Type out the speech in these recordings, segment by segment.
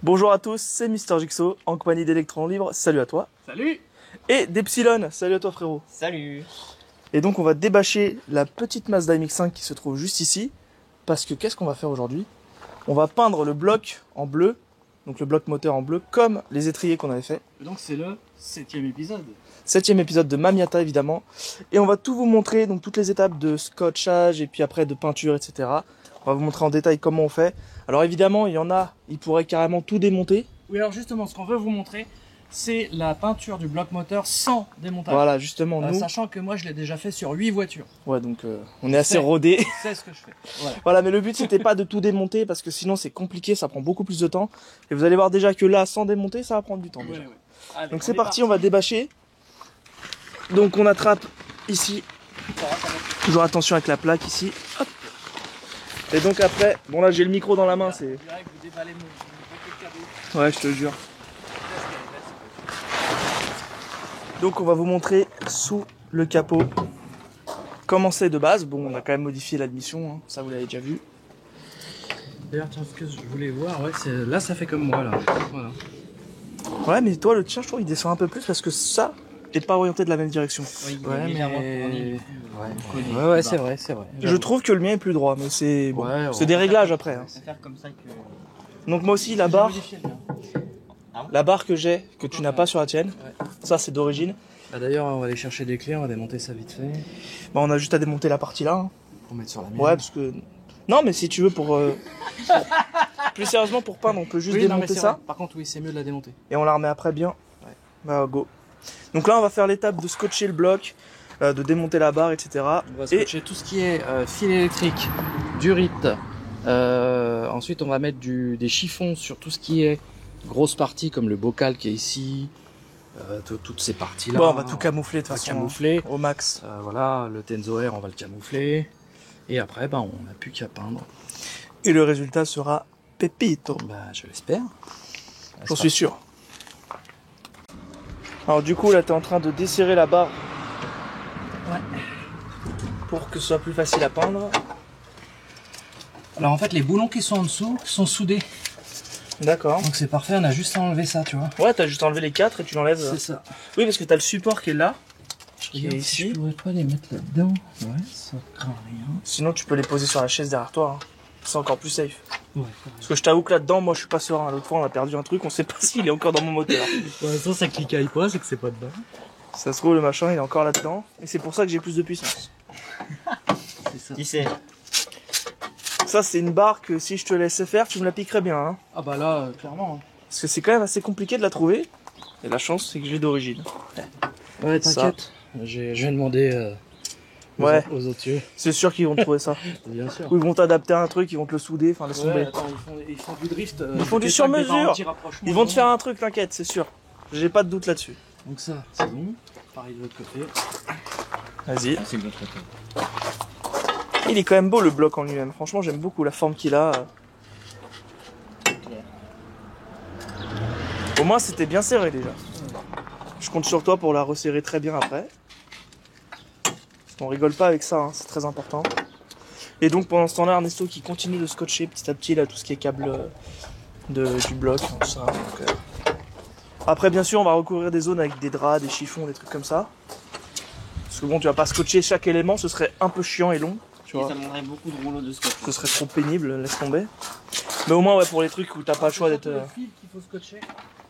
Bonjour à tous, c'est Mister Jigsaw en compagnie d'Electron Libre. Salut à toi. Salut. Et d'Epsilon. Salut à toi frérot. Salut. Et donc on va débâcher la petite Mazda MX-5 qui se trouve juste ici. Parce que qu'est-ce qu'on va faire aujourd'hui? On va peindre le bloc en bleu, donc le bloc moteur en bleu, comme les étriers qu'on avait fait. Donc c'est le 7e épisode. 7e épisode de Mamiata évidemment. Et on va tout vous montrer, donc toutes les étapes de scotchage et puis après de peinture, etc. On va vous montrer en détail comment on fait. Alors évidemment, il y en a, ils pourraient carrément tout démonter. Oui, alors justement, ce qu'on veut vous montrer, c'est la peinture du bloc moteur sans démontage. Voilà, justement, nous... Sachant que moi, je l'ai déjà fait sur 8 voitures. Ouais, donc on est assez rodé. C'est ce que je fais. Voilà. Voilà, mais le but, c'était pas de tout démonter, parce que sinon, c'est compliqué, ça prend beaucoup plus de temps. Et vous allez voir déjà que là, sans démonter, ça va prendre du temps déjà. Ouais, ouais. Allez, donc c'est parti, on va débâcher. Donc on attrape ici. Toujours attention avec la plaque ici. Hop. Et donc après, bon là j'ai le micro dans la main, c'est... Ouais, je te jure. Donc on va vous montrer sous le capot comment c'est de base. Bon, on a quand même modifié l'admission, hein. Ça vous l'avez déjà vu. D'ailleurs, tiens, ce que je voulais voir, ouais, c'est là, ça fait comme moi, là. Voilà. Ouais, mais toi, le tien, je trouve, il descend un peu plus parce que ça n'est pas orienté de la même direction. Oui, ouais, mais... Ouais, c'est vrai, c'est vrai. Je trouve que le mien est plus droit, mais c'est bon, ouais, c'est des réglages après. Hein. Faire comme ça que... Donc moi aussi, la barre que j'ai, que tu n'as pas sur la tienne, ouais. Ça c'est d'origine. Bah, d'ailleurs, on va aller chercher des clés, on va démonter ça vite fait. Bah, on a juste à démonter la partie là. Hein. Pour mettre sur la mienne. Ouais, parce que... Non, mais si tu veux pour... Plus sérieusement, pour peindre, on peut juste démonter ça. Par contre, oui, c'est mieux de la démonter. Et on la remet après bien. Ouais. Bah, go. Donc là, on va faire l'étape de scotcher le bloc, de démonter la barre, etc. On va scotcher tout ce qui est fil électrique, durite. Ensuite, on va mettre des chiffons sur tout ce qui est grosse partie, comme le bocal qui est ici. Toutes ces parties-là. Bon, on va tout camoufler de toute façon. Camoufler au max. Voilà, le Tenzoair, on va le camoufler. Et après, bah, on n'a plus qu'à peindre. Et le résultat sera pépito. Bah, je l'espère. J'en suis sûr. Alors du coup, là, tu es en train de desserrer la barre. Ouais. Pour que ce soit plus facile à peindre. Alors en fait, les boulons qui sont en dessous sont soudés. D'accord. Donc c'est parfait, on a juste à enlever ça, tu vois. Ouais, t'as juste enlevé les 4 et tu l'enlèves. C'est ça. Oui, parce que t'as le support qui est là. Qui est ici. Je pourrais pas les mettre là-dedans. Ouais, ça craint rien. Sinon, tu peux les poser sur la chaise derrière toi. Hein. C'est encore plus safe. Ouais, parce que je t'avoue que là-dedans, moi, je suis pas serein. L'autre fois, on a perdu un truc, on sait pas s'il est encore dans mon moteur. Pour l'instant, ça cliquaille pas, c'est que c'est pas dedans. Ça se trouve, le machin, il est encore là-dedans. Et c'est pour ça que j'ai plus de puissance. C'est ça. Qui c'est? Ça, c'est une barre que si je te laissais faire, tu me la piquerais bien. Hein. Ah bah là, clairement. Hein. Parce que c'est quand même assez compliqué de la trouver. Et la chance, c'est que je l'ai d'origine. Ouais, t'inquiète. Je vais demander aux autres yeux. C'est sûr qu'ils vont te trouver ça. Bien sûr. Ou ils vont t'adapter à un truc, ils vont te le souder. Enfin, laisse tomber. Attends, ils font du drift. Ils font du sur-mesure. Ils vont te faire un truc, t'inquiète, c'est sûr. J'ai pas de doute là-dessus. Donc ça, c'est bon. Pareil de l'autre côté. Vas-y. C'est de l'autre côté. Il est quand même beau le bloc en lui-même. Franchement, j'aime beaucoup la forme qu'il a. Au moins, c'était bien serré déjà. Je compte sur toi pour la resserrer très bien après. On rigole pas avec ça, hein, c'est très important. Et donc pendant ce temps-là, Ernesto qui continue de scotcher petit à petit là tout ce qui est câble du bloc, tout ça. Donc, Après, bien sûr, on va recouvrir des zones avec des draps, des chiffons, des trucs comme ça. Parce que bon, tu vas pas scotcher chaque élément, ce serait un peu chiant et long. Tu vois. Ça demanderait beaucoup de rouleaux de scotch. Ce serait trop pénible, laisse tomber. Mais au moins, ouais, pour les trucs où t'as pas le choix d'être. Le fil qu'il faut scotcher.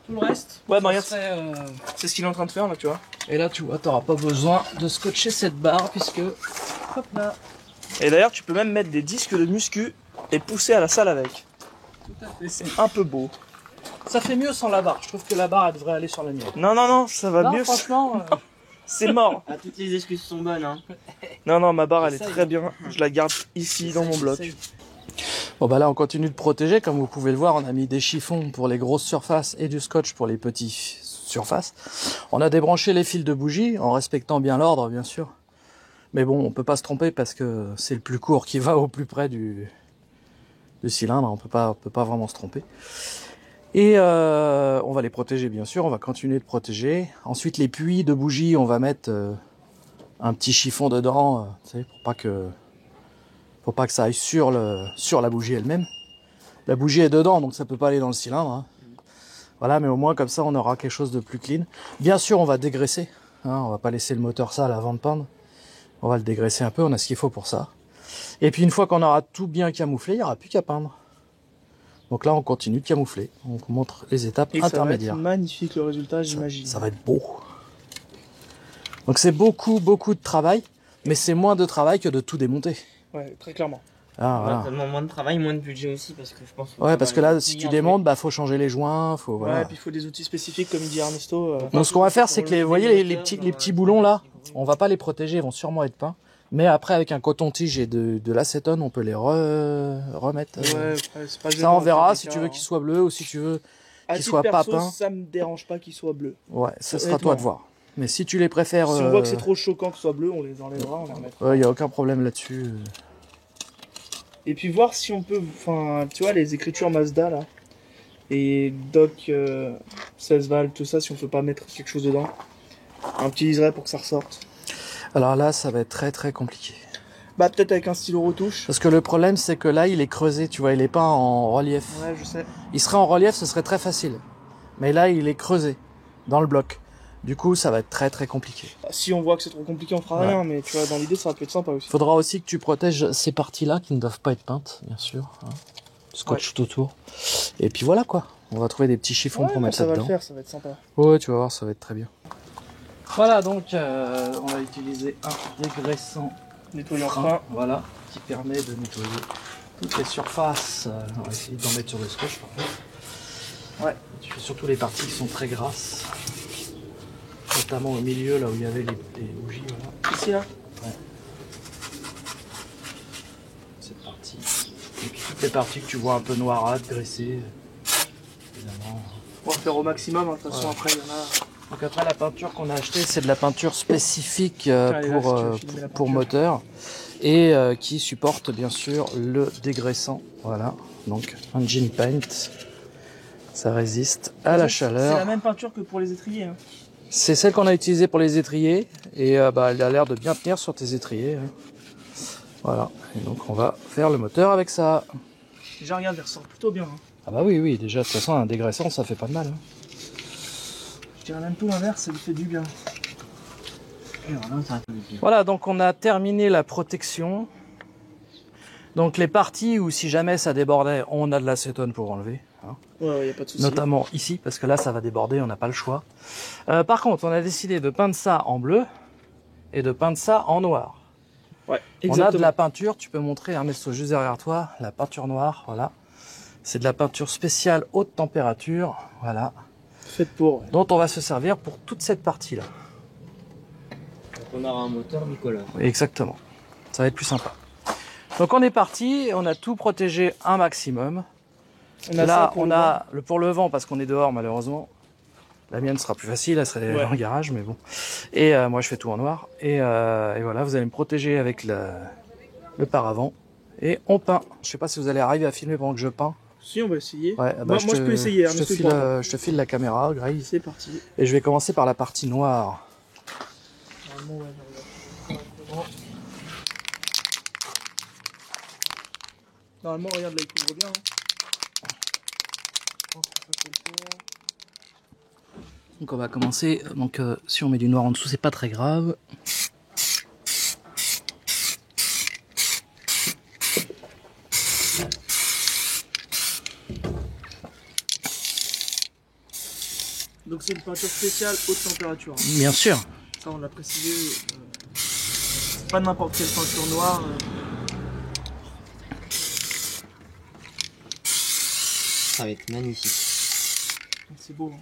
Tout le reste. Ouais, bah regarde, c'est ce qu'il est en train de faire là, tu vois. Et là, tu vois, t'auras pas besoin de scotcher cette barre puisque. Hop là. Et d'ailleurs, tu peux même mettre des disques de muscu et pousser à la salle avec. Tout à fait. C'est un peu beau. Ça fait mieux sans la barre. Je trouve que la barre, elle devrait aller sur la mienne. Non, non, non, ça va non, mieux. Franchement. C'est mort. Ah, toutes les excuses sont bonnes, hein. Non, non, ma barre, elle est très bien. Je la garde ici, dans mon bloc. Bon bah là on continue de protéger, comme vous pouvez le voir, on a mis des chiffons pour les grosses surfaces et du scotch pour les petites surfaces. On a débranché les fils de bougie en respectant bien l'ordre bien sûr. Mais bon, on peut pas se tromper parce que c'est le plus court qui va au plus près du cylindre, on peut pas vraiment se tromper. Et on va les protéger bien sûr, on va continuer de protéger. Ensuite les puits de bougie, on va mettre un petit chiffon dedans, tu sais, pour pas que ça aille sur la bougie elle-même. La bougie est dedans, donc ça peut pas aller dans le cylindre. Hein. Voilà, mais au moins comme ça on aura quelque chose de plus clean. Bien sûr on va dégraisser, hein, on va pas laisser le moteur sale avant de peindre. On va le dégraisser un peu, on a ce qu'il faut pour ça. Et puis une fois qu'on aura tout bien camouflé, il n'y aura plus qu'à peindre. Donc là on continue de camoufler, on vous montre les étapes intermédiaires. Ça va être magnifique le résultat, j'imagine. Ça va être beau. Donc c'est beaucoup de travail, mais c'est moins de travail que de tout démonter. Ouais, très clairement. Ah, On voilà. a tellement moins de travail, moins de budget aussi, parce que je pense. Ouais, parce que là, si tu démontes, bah faut changer les joints, faut Ouais, voilà. et puis il faut des outils spécifiques, comme il dit Ernesto. Donc ce qu'on va faire, c'est que vous voyez les petits boulons là, on va pas les protéger, ils vont sûrement être peints. Mais après, avec un coton-tige et de l'acétone, on peut les remettre. Ouais, c'est pas Ça, gênant, on verra en si tous tu les veux cas, qu'ils soient bleus ou si tu veux À qu'ils titre soient pas perso, peints. ça me dérange pas qu'ils soient bleus. Ouais, ça sera Honnêtement. toi de voir. Mais si tu les préfères, Si on voit que c'est trop choquant que ce soit bleu, on les enlèvera, on les remettra. il y a aucun problème là-dessus. Et puis voir si on peut, enfin, tu vois, les écritures Mazda là, et Doc 16 valves, tout ça, si on peut pas mettre quelque chose dedans, un petit liseré pour que ça ressorte. Alors là, ça va être très compliqué. Bah peut-être avec un stylo retouche. Parce que le problème, c'est que là, il est creusé, tu vois, il est pas en relief. Ouais, je sais. Il serait en relief, ce serait très facile. Mais là, il est creusé dans le bloc. Du coup, ça va être très compliqué. Si on voit que c'est trop compliqué, on fera Ouais. rien, mais tu vois, dans l'idée, ça peut être sympa aussi. Il faudra aussi que tu protèges ces parties-là qui ne doivent pas être peintes, bien sûr. Hein. Scotch tout autour. Et puis voilà quoi. On va trouver des petits chiffons Ouais, pour non, mettre ça va là-dedans. le faire, ça va être sympa. Ouais, tu vas voir, ça va être très bien. Voilà, donc on va utiliser un dégraissant Nettoyant fin, fin. voilà, qui permet de nettoyer toutes les surfaces. On va essayer d'en mettre sur le scotch par contre. Ouais, tu fais surtout les parties qui sont très grasses. Notamment au milieu, là où il y avait les bougies, voilà. Ici là. Cette partie. Et puis toutes les parties que tu vois un peu noirâtres, graissées, évidemment. On va faire au maximum, hein, de toute façon, Ouais. après, il y en a. Donc après la peinture qu'on a achetée, c'est de la peinture spécifique Allez, là, pour, si tu veux filmer la pour peinture. moteur et qui supporte bien sûr le dégraissant. Voilà, donc engine paint, ça résiste à la C'est la chaleur. même peinture que pour les étriers. Hein. C'est celle qu'on a utilisée pour les étriers et bah, elle a l'air de bien tenir sur tes étriers. Hein. Voilà, et donc on va faire le moteur avec ça. Déjà, regarde, il ressort plutôt bien. Hein. Ah bah oui, déjà de toute façon un dégraissant ça fait pas de mal. Hein. Je dirais même tout l'inverse, ça lui fait du bien. Et voilà, ça va faire du bien. Voilà, donc on a terminé la protection. Donc les parties où si jamais ça débordait, on a de l'acétone pour enlever. Hein. Ouais, y a pas de souci. Notamment ici, parce que là ça va déborder, on n'a pas le choix. Par contre, on a décidé de peindre ça en bleu et de peindre ça en noir. Ouais, On a exactement. de la peinture, tu peux montrer, Ernesto, juste derrière toi, la peinture noire, voilà. C'est de la peinture spéciale haute température, voilà, Faites pour. Ouais. dont on va se servir pour toute cette partie-là. Donc on aura un moteur bicolore. Exactement, ça va être plus sympa. Donc on est parti, on a tout protégé un maximum. On a Là, ça pour on le a le pour le vent parce qu'on est dehors malheureusement. La mienne sera plus facile, elle serait Ouais. dans le garage, mais bon. Et moi, je fais tout en noir. Et voilà, vous allez me protéger avec le paravent. Et on peint. Je sais pas si vous allez arriver à filmer pendant que je peins. Si, on va essayer. Ouais, bah, Moi, je peux essayer. je te file la caméra, Grace. C'est parti. Et je vais commencer par la partie noire. Normalement, ouais, normalement, regarde, là, il couvre bien. Hein. Je pense que ça fait le tour. Donc on va commencer. Donc si on met du noir en dessous, c'est pas très grave. Donc, c'est une peinture spéciale haute température. Hein. Bien sûr. Ça, on l'a précisé. Pas n'importe quelle peinture noire. Ça va être magnifique. C'est beau. Hein.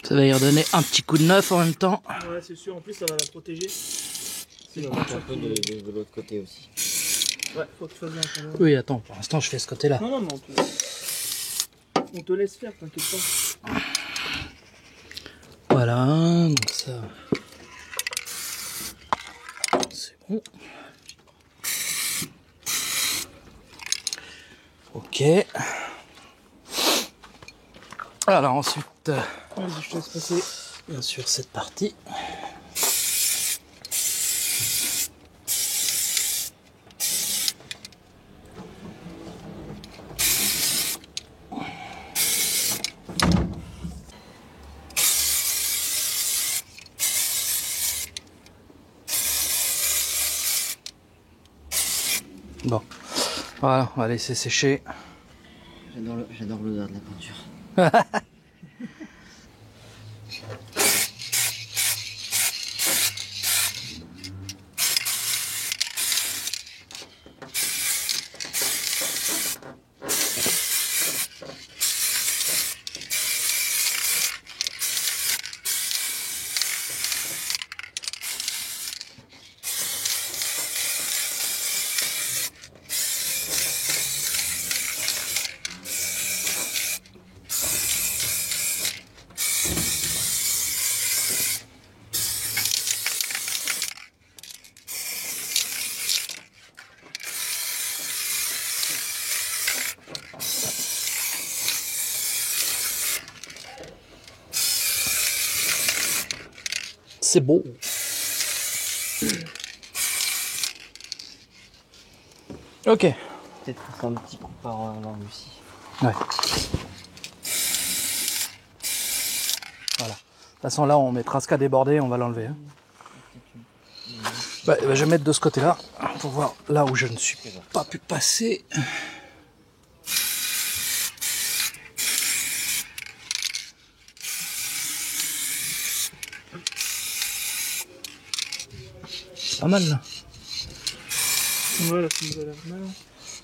Ça va y redonner un petit coup de neuf en même temps. Ouais, c'est sûr. En plus, ça va la protéger. Il en manque un peu de l'autre côté aussi. Ouais, faut que tu fasses bien. Quand même. Oui, attends, pour l'instant je fais ce côté-là. Non, mais on te laisse faire, t'inquiète pas. Voilà, donc ça. C'est bon. Ok. Alors ensuite, Vas-y, je te laisse passer. bien sûr, cette partie. Bon, voilà, on va laisser sécher. J'adore l'odeur de la peinture. C'est beau. Ok. Peut-être faire un petit coup par l'angle aussi. Ouais. Voilà. De toute façon, là, on mettra ce qu'a débordé, on va l'enlever. Hein. Bah, je vais mettre de ce côté-là pour voir là où je ne suis pas pu passer. Pas mal là. Ouais, là, ça nous a l'air mal.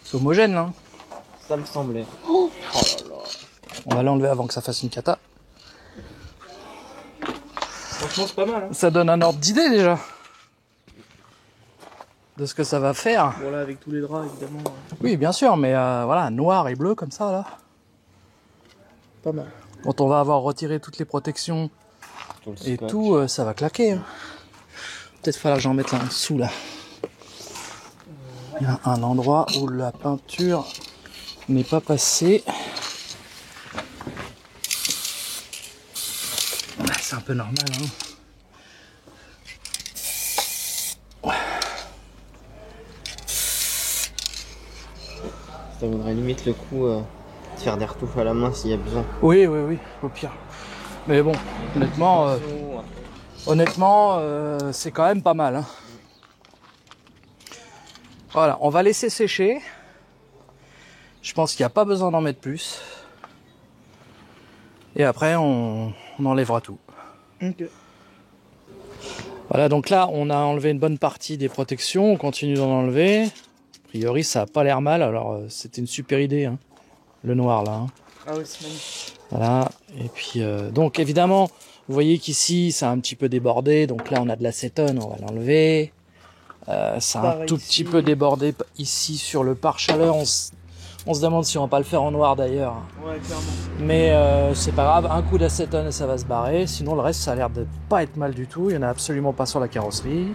C'est homogène là. Ça me semblait. On va l'enlever avant que ça fasse une cata. Franchement, c'est pas mal. Hein. Ça donne un ordre d'idée déjà. De ce que ça va faire. Bon, là, avec tous les draps, évidemment. Oui, bien sûr, mais voilà, noir et bleu comme ça là. Pas mal. Quand on va avoir retiré toutes les protections et tout, ça va claquer. Hein. Peut-être falloir que j'en mette là en dessous là. Il y a un endroit où la peinture n'est pas passée. C'est un peu normal. Hein. Ça vaudrait limite le coup de faire des retouches à la main s'il y a besoin. Oui, oui, oui, au pire. Mais bon, honnêtement, c'est quand même pas mal. Hein. Voilà, on va laisser sécher. Je pense qu'il n'y a pas besoin d'en mettre plus. Et après, on enlèvera tout. Ok. Voilà, donc là, on a enlevé une bonne partie des protections. On continue d'en enlever. A priori, ça n'a pas l'air mal. Alors, c'était une super idée, hein, le noir, là. Hein. Ah oui, c'est magnifique. Voilà. Et puis, donc, évidemment, vous voyez qu'ici, ça a un petit peu débordé. Donc là, on a de l'acétone, on va l'enlever. Ça a un Pareil tout ici. petit peu débordé ici sur le pare-chaleur. On se demande si on va pas le faire en noir d'ailleurs. Ouais, clairement. Mais c'est pas grave, un coup d'acétone et ça va se barrer. Sinon le reste ça a l'air de pas être mal du tout. Il y en a absolument pas sur la carrosserie.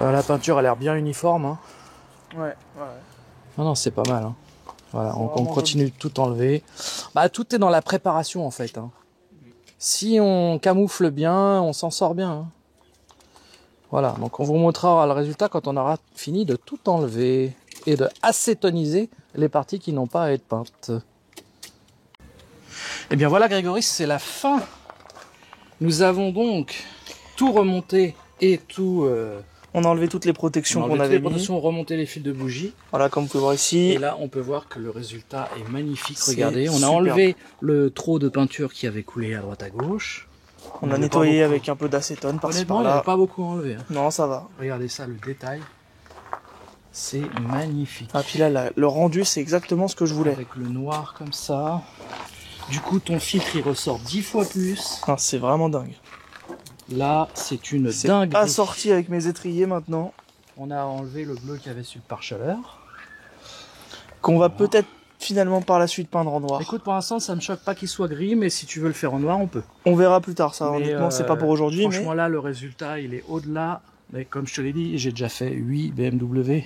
La peinture a l'air bien uniforme. Hein. Ouais. Non, non, c'est pas mal. Hein. Voilà, C'est on vraiment continue de tout enlever. Bah, tout est dans la préparation en fait. Hein. Si on camoufle bien, on s'en sort bien. Hein. Voilà, donc on vous montrera le résultat quand on aura fini de tout enlever et de acétoniser les parties qui n'ont pas à être peintes. Et bien voilà Grégory, c'est la fin. Nous avons donc tout remonté et tout... On a enlevé toutes les protections qu'on avait mis. remonté les fils de bougie. Voilà, comme vous pouvez voir ici. Et là, on peut voir que le résultat est magnifique. C'est Regardez, on a superbe. enlevé le trop de peinture qui avait coulé à droite à gauche. On a nettoyé avec un peu d'acétone par-ci Honnêtement, il n'y par-là. avait pas beaucoup enlevé. Hein. Non, ça va. Regardez ça, le détail. C'est magnifique. Ah, puis là, le rendu, c'est exactement ce que je voulais. Avec le noir comme ça. Du coup, ton filtre, il ressort 10 fois plus. Ah, c'est vraiment dingue. Là, c'est une C'est dingue. assorti avec mes étriers maintenant. On a enlevé le bleu qu'il y avait sur le pare-chaleur. Qu'on va peut-être finalement par la suite peindre en noir. Écoute, pour l'instant, ça me choque pas qu'il soit gris, mais si tu veux le faire en noir, on peut. On verra plus tard ça. Mais, Honnêtement, c'est pas pour aujourd'hui. Franchement, là, le résultat, il est au-delà. Mais comme je te l'ai dit, j'ai déjà fait 8 BMW.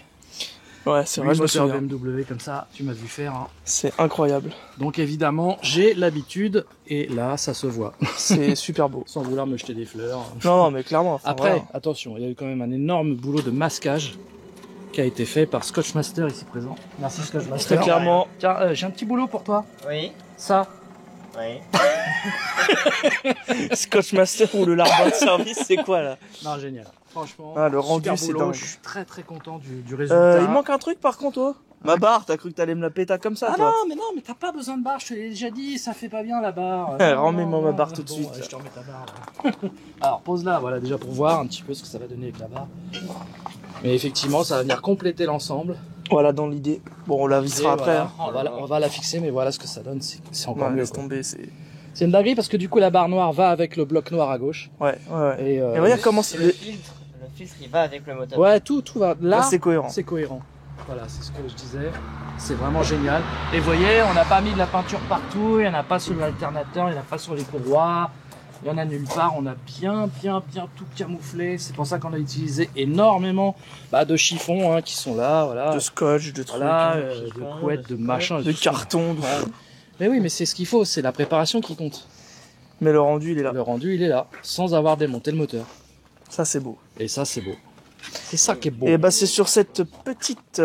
Ouais, c'est Oui, vrai, je me moteur souviens. BMW comme ça, tu m'as vu faire. Hein. C'est incroyable. Donc évidemment, j'ai l'habitude et là, ça se voit. C'est super beau. Sans vouloir me jeter des fleurs. Non, non, mais clairement. Enfin, Après, voilà. attention, il y a eu quand même un énorme boulot de masquage qui a été fait par Scotchmaster ici présent. Merci Scotchmaster. Très clairement. Tiens, j'ai un petit boulot pour toi. Oui. Ça. Oui. Scotchmaster ou le larbin de service, c'est quoi là? Non, génial. Franchement, Ah, le rendu, super c'est boulot. dingue. Je suis très très content du résultat. Il manque un truc par contre, oh. Ma barre, t'as cru que t'allais me la péter comme ça, Ah toi? non, mais t'as pas besoin de barre, je te l'ai déjà dit, ça fait pas bien la barre. Remets-moi ma barre tout de suite. Je te remets ta barre. Là. Alors pose-la, voilà, déjà pour voir un petit peu ce que ça va donner avec la barre. Mais effectivement, ça va venir compléter l'ensemble. Voilà, dans l'idée. Bon, on la vissera après. Voilà, Hein. on va la fixer, mais voilà ce que ça donne, c'est encore Ouais, mieux. laisse Quoi. tomber, c'est... C'est une dinguerie parce que du coup la barre noire va avec le bloc noir à gauche. Ouais, ouais. Et, Et regarde comment c'est... Le filtre, il va avec le moteur. Ouais, tout va. Là, c'est cohérent. C'est cohérent. Voilà, c'est ce que je disais. C'est vraiment génial. Et vous voyez, on n'a pas mis de la peinture partout, il n'y en a pas sur l'alternateur, il n'y en a pas sur les courroies, il y en a nulle part. On a bien tout camouflé. C'est pour ça qu'on a utilisé énormément de chiffons hein, qui sont là, voilà. De scotch, de trucs, Voilà, chiffons, de couettes, de machins. de carton. De... Mais oui, mais c'est ce qu'il faut, c'est la préparation qui compte. Mais le rendu, il est là. Le rendu, il est là, sans avoir démonté le moteur. Ça, c'est beau. Et ça, c'est beau. C'est ça qui est beau. Et bah, c'est sur cette petite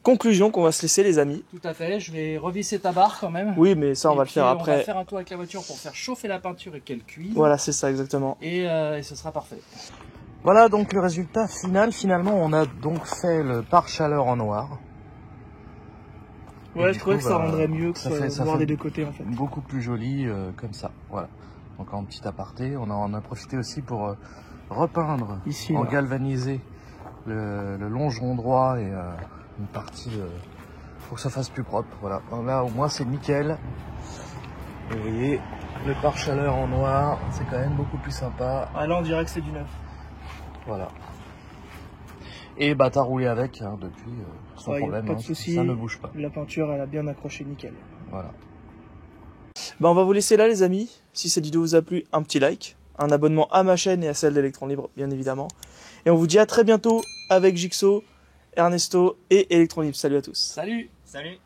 conclusion qu'on va se laisser, les amis. Tout à fait, je vais revisser ta barre quand même. Oui, mais ça, on Et va le puis, faire On va après. faire un tour avec la voiture pour faire chauffer la peinture et qu'elle cuise. Voilà, c'est ça, exactement. Et ce sera parfait. Voilà donc le résultat final. Finalement, on a donc fait le pare-chaleur en noir. Et Ouais, du je trouvais coup, que ça rendrait mieux que ça ça fait- ça voir fait des deux côtés, en fait. Beaucoup plus joli comme ça. Voilà. Donc en petit aparté, on a profité aussi pour repeindre Ici, en là. galvanisé le longeron droit et une partie pour que ça fasse plus propre. Voilà. Donc là, au moins, c'est nickel. Et vous voyez, le pare-chaleur en noir, c'est quand même beaucoup plus sympa. Ah, là, on dirait que c'est du neuf. Voilà. Et bah t'as roulé avec hein, depuis, sans Ouais, y a problème, pas de hein, souci. ça ne bouge pas. La peinture, elle a bien accroché, nickel. Voilà. Bah, on va vous laisser là, les amis. Si cette vidéo vous a plu, un petit like, un abonnement à ma chaîne et à celle d'Electron Libre, bien évidemment. Et on vous dit à très bientôt avec Jigsaw, Ernesto et Electron Libre. Salut à tous. Salut! Salut.